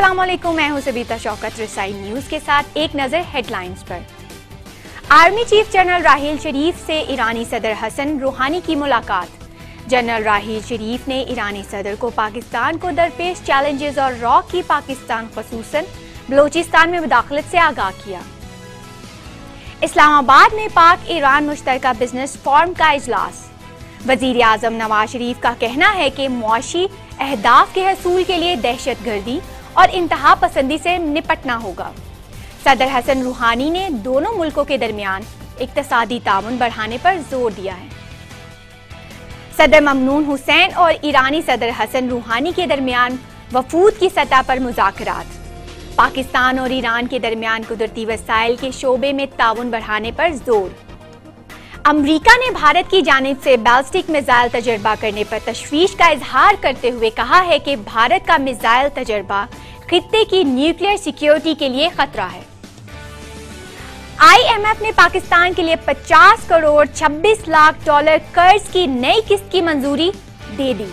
अस्सलामुअलैकुम, मैं हूं सबीता शौकत। रसाई न्यूज के साथ एक नजर हेडलाइंस पर। आर्मी चीफ जनरल राहील शरीफ से ईरानी सदर हसन रूहानी की मुलाकात। जनरल राहील शरीफ ने ईरानी सदर को पाकिस्तान को दरपेश चैलेंजेस और रॉ की पाकिस्तान खसूसन बलोचिस्तान में मुदाखलत से आगाह किया। इस्लामाबाद में पाक ईरान मुश्तरका बिजनेस फोरम का इजलास। वजीर आजम नवाज शरीफ का कहना है कि मुआशी अहदाफ के हसूल के लिए दहशतगर्दी और इंतहा पसंदी से निपटना होगा। सदर हसन रूहानी ने दोनों मुल्कों के दरमियान इक्तसादी ताउन बढ़ाने पर जोर दिया है। सदर ममनून हुसैन और ईरानी सदर हसन रूहानी के दरमियान वफूद की सतह पर मुज़ाकरात। पाकिस्तान और ईरान के दरमियान कुदरती वसाइल के शोबे में ताउन बढ़ाने पर जोर। अमरीका ने भारत की जानिब से बैलिस्टिक मिसाइल तजर्बा करने पर तशवीश का इजहार करते हुए कहा है कि भारत का मिसाइल तजर्बा खित्ते की न्यूक्लियर सिक्योरिटी के लिए खतरा है। IMF ने पाकिस्तान के लिए 50 करोड़ 26 लाख डॉलर कर्ज की नई किस्त की मंजूरी दे दी।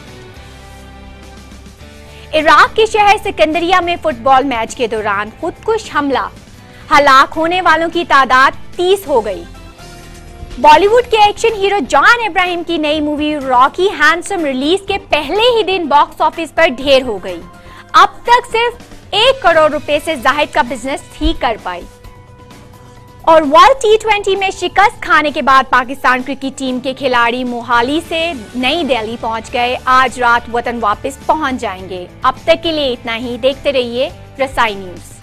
इराक के शहर सिकंदरिया में फुटबॉल मैच के दौरान खुदकुश हमला, हलाक होने वालों की तादाद 30 हो गई। बॉलीवुड के एक्शन हीरो जॉन इब्राहिम की नई मूवी रॉकी हैंडसम रिलीज के पहले ही दिन बॉक्स ऑफिस पर ढेर हो गई। अब तक सिर्फ 1 करोड़ रुपए से जाहिद का बिजनेस ही कर पाई। और वर्ल्ड T20 में शिकस्त खाने के बाद पाकिस्तान क्रिकेट टीम के खिलाड़ी मोहाली से नई दिल्ली पहुंच गए। आज रात वतन वापस पहुंच जाएंगे। अब तक के लिए इतना ही। देखते रहिए रसाई न्यूज।